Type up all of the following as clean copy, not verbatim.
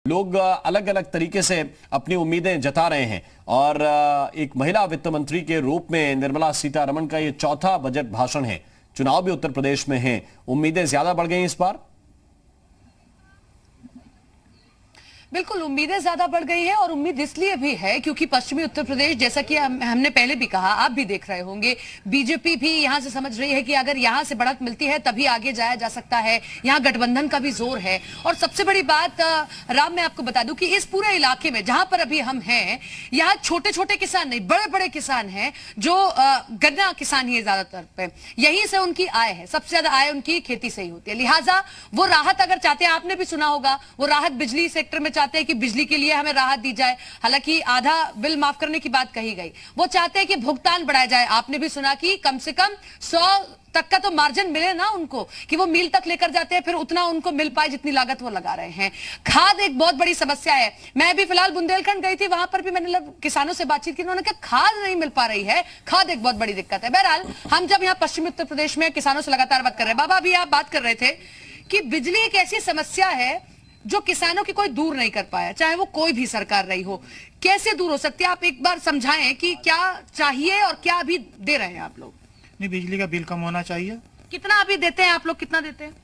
लोग अलग अलग तरीके से अपनी उम्मीदें जता रहे हैं और एक महिला वित्त मंत्री के रूप में निर्मला सीतारमण का ये चौथा बजट भाषण है। चुनाव भी उत्तर प्रदेश में है, उम्मीदें ज्यादा बढ़ गई इस बार। बिल्कुल उम्मीदें ज्यादा बढ़ गई हैं और उम्मीद इसलिए भी है क्योंकि पश्चिमी उत्तर प्रदेश, जैसा कि हमने पहले भी कहा, आप भी देख रहे होंगे, बीजेपी भी यहां से समझ रही है कि अगर यहां से बढ़त मिलती है तभी आगे जाया जा सकता है। यहां गठबंधन का भी जोर है और सबसे बड़ी बात राम, मैं आपको बता दूं कि इस पूरे इलाके में जहां पर अभी हम हैं, यहाँ छोटे छोटे किसान नहीं, बड़े बड़े किसान हैं जो गन्ना किसान ही है ज्यादातर पे, यहीं से उनकी आय है, सबसे ज्यादा आय उनकी खेती से ही होती है। लिहाजा वो राहत अगर चाहते हैं, आपने भी सुना होगा, वो राहत बिजली सेक्टर में चाहते हैं कि बिजली के लिए हमें राहत दी जाए। हालांकि आधा बिल माफ करने की बात कही गई, वो चाहते हैं कि भुगतान बढ़ाया जाए। आपने भी सुना कि कम से कम 100 तक का तो मार्जिन मिले ना उनको, कि वो मिल तक लेकर जाते हैं, फिर उतना उनको मिल पाए जितनी लागत वो लगा रहे हैं। खाद एक बहुत बड़ी समस्या है। मैं भी फिलहाल बुंदेलखंड गई थी, वहां पर भी मैंने किसानों से बातचीत की, उन्होंने कहा खाद नहीं मिल पा रही है, खाद एक बहुत बड़ी दिक्कत है। बहरहाल हम जब यहाँ पश्चिमी उत्तर प्रदेश में किसानों से लगातार बात कर रहे हैं, बाबा अभी आप बात कर रहे थे कि बिजली एक ऐसी समस्या है जो किसानों की कोई दूर नहीं कर पाया, चाहे वो कोई भी सरकार रही हो। कैसे दूर हो सकती है, आप एक बार समझाएं कि क्या चाहिए और क्या अभी दे रहे हैं आप लोग? नहीं, बिजली का बिल कम होना चाहिए। कितना अभी देते हैं आप लोग, कितना देते हैं?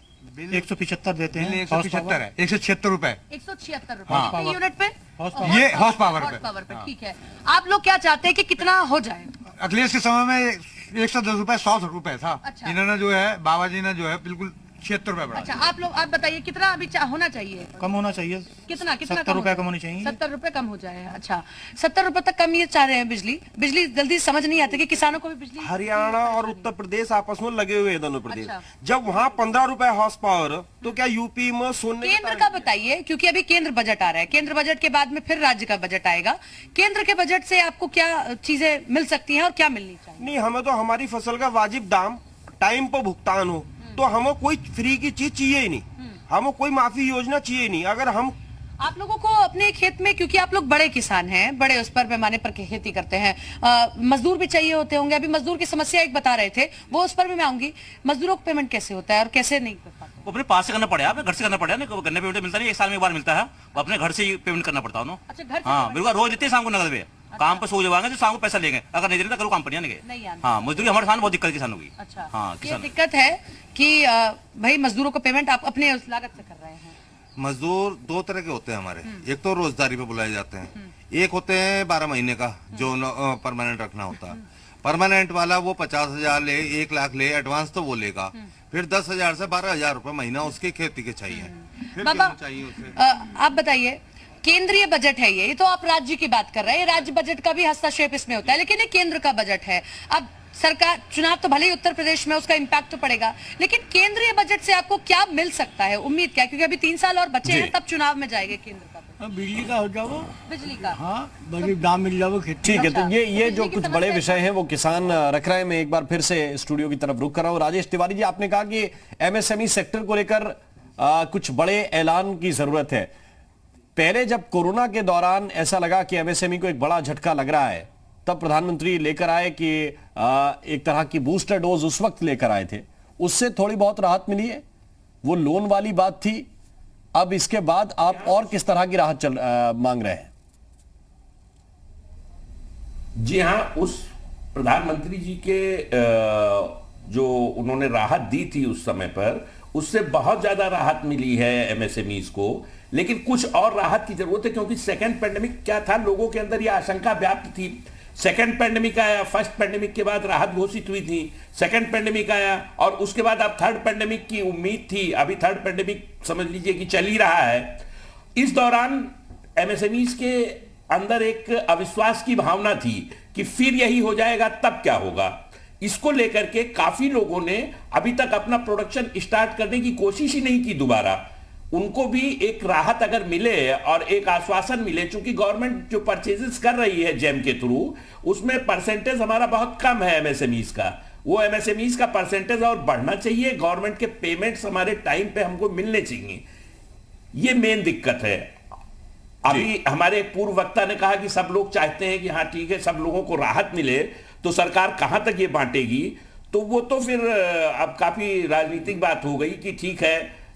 175 देते हैं। 175 है, 176 रुपए। 176 रुपए यूनिट पे, ये हॉर्स पावर पे। ठीक है, आप लोग क्या चाहते हैं कि कितना हो जाए? अखिलेश के समय में 110 रुपए 100 रुपए था। अच्छा। इन्होंने जो है, बाबा जी ने जो है बिल्कुल 76 रुपए बढ़ा। अच्छा, आप बताइए कितना अभी होना चाहिए? कम होना चाहिए। कितना 70 रुपए कम होनी चाहिए। 70 रुपए कम हो जाए। अच्छा, 70 रुपए तक कम ये चाह रहे हैं। बिजली जल्दी समझ नहीं आती कि किसानों को भी बिजली। हरियाणा और उत्तर प्रदेश आपस में लगे हुए हैं, दोनों प्रदेश। अच्छा। जब वहाँ 15 रुपए हॉर्स पावर, तो क्या यूपी में सोने? केंद्र का बताइए, क्योंकि अभी केंद्र बजट आ रहा है, केंद्र बजट के बाद में फिर राज्य का बजट आएगा। केंद्र के बजट से आपको क्या चीजें मिल सकती हैं और क्या मिलनी चाहिए? नहीं, हमें तो हमारी फसल का वाजिब दाम, टाइम पर भुगतान हो, तो हमें कोई फ्री की चीज चाहिए ही नहीं, हमें कोई माफी योजना चाहिए नहीं। अगर हम आप लोगों को अपने खेत में, क्योंकि आप लोग बड़े किसान हैं, बड़े उस पर पैमाने पर खेती करते हैं, मजदूर भी चाहिए होते होंगे। अभी मजदूर की समस्या एक बता रहे थे, वो उस पर भी मैं आऊंगी। मजदूरों को पेमेंट कैसे होता है और कैसे नहीं कर पाते? वो अपने पास से करना पड़ेगा, अपने घर से करना पड़ेगा। नहीं, गन्ने पेमेंट मिलता नहीं, एक साल में एक बार मिलता है, वो अपने घर से ही पेमेंट करना पड़ता है। अच्छा, घर से? हाँ बिल्कुल, रोज देते हैं शाम को नगद पे। काम पे सो जाएंगे तो शाम को पैसा लेंगे, अगर नहीं देते तो कल कंपनियां नहीं। हाँ, मजदूरी हमारे साथ बहुत दिक्कत किसानों की। अच्छा, हाँ, ये दिक्कत है कि भाई मजदूरों को पेमेंट आप अपने लागत से कर रहे हैं। मजदूर दो तरह के होते हैं हमारे, एक तो रोजगारी पे बुलाए जाते हैं, एक होते हैं 12 महीने का जो परमानेंट रखना होता है। परमानेंट वाला वो 50,000 ले, 1 लाख ले, एडवांस तो वो लेगा, फिर 10,000 से 12,000 रुपए महीना उसकी खेती के चाहिए। फिर बाबा चाहिए उसे। आप बताइए, केंद्रीय बजट है ये तो आप राज्य की बात कर रहे हैं, राज्य बजट का भी हस्तक्षेप इसमें होता है, लेकिन ये केंद्र का बजट है। अब सरकार चुनाव तो भले ही उत्तर प्रदेश में, उसका इम्पैक्ट तो पड़ेगा, लेकिन केंद्रीय बजट से आपको क्या मिल सकता है, उम्मीद क्या? क्योंकि अभी 3 साल और बचे हैं, तब चुनाव में जाएंगे केंद्र का। बिजली का हो जाओ, बिजली का, हाँ, बजट दाम मिल जाओ खेती। ठीक है, तो अच्छा, ये जो बिजली की कुछ बड़े समस्या विषय हैं वो किसान रख रहे हैं। मैं एक बार फिर से स्टूडियो की तरफ रुक कर रहा हूं। राजेश तिवारी जी, आपने कहा कि एमएसएमई सेक्टर को लेकर कुछ बड़े ऐलान की जरूरत है। पहले जब कोरोना के दौरान ऐसा लगा कि एमएसएमई को एक बड़ा झटका लग रहा है, तब प्रधानमंत्री लेकर आए कि एक तरह की बूस्टर डोज उस वक्त लेकर आए थे, उससे थोड़ी बहुत राहत मिली है, वो लोन वाली बात थी। अब इसके बाद आप और किस तरह की राहत मांग रहे हैं? जी हाँ, उस प्रधानमंत्री जी के जो उन्होंने राहत दी थी उस समय पर, उससे बहुत ज्यादा राहत मिली है एमएसएमईज को, लेकिन कुछ और राहत की जरूरत है। क्योंकि सेकंड पैंडेमिक क्या था, लोगों के अंदर यह आशंका व्याप्त थी। सेकंड पैंडेमिक आया, फर्स्ट पैंडेमिक के बाद राहत घोषित हुई थी, सेकंड पैंडेमिक आया और उसके बाद अब थर्ड पैंडेमिक की उम्मीद थी। अभी थर्ड पैंडेमिक समझ लीजिए कि चल ही रहा है। इस दौरान एमएसएमईज के अंदर एक अविश्वास की भावना थी कि फिर यही हो जाएगा, तब क्या होगा। इसको लेकर के काफी लोगों ने अभी तक अपना प्रोडक्शन स्टार्ट करने की कोशिश ही नहीं की दोबारा। उनको भी एक राहत अगर मिले और एक आश्वासन मिले, चूंकि गवर्नमेंट जो परचेजेस कर रही है जेम के थ्रू, उसमें परसेंटेज हमारा बहुत कम है एमएसएमईज का। वो एमएसएमईज का परसेंटेज और बढ़ना चाहिए, गवर्नमेंट के पेमेंट्स हमारे टाइम पे हमको मिलने चाहिए। ये मेन दिक्कत है। अभी हमारे एक पूर्व वक्ता ने कहा कि सब लोग चाहते हैं कि हाँ ठीक है, सब लोगों को राहत मिले, तो सरकार कहां तक ये बांटेगी। तो वो तो फिर अब काफी राजनीतिक बात हो गई कि ठीक है,